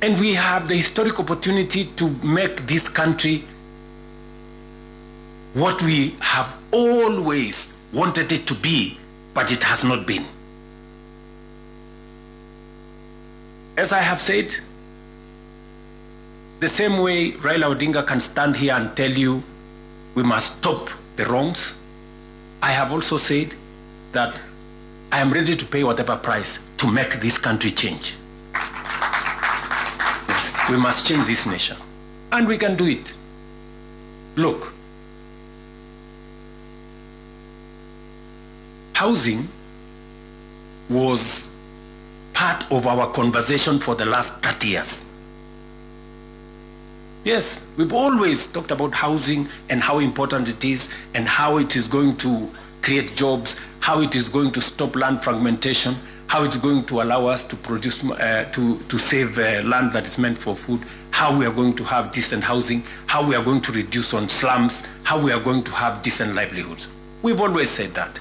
And we have the historic opportunity to make this country what we have always wanted it to be, but it has not been. As I have said, the same way Raila Odinga can stand here and tell you we must stop the wrongs, I have also said that I am ready to pay whatever price to make this country change. Yes, we must change this nation, and we can do it. Look, housing was part of our conversation for the last 30 years. Yes, we've always talked about housing and how important it is and how it is going to create jobs, how it is going to stop land fragmentation, how it's going to allow us to produce, to save land that is meant for food, how we are going to have decent housing, how we are going to reduce on slums, how we are going to have decent livelihoods. We've always said that.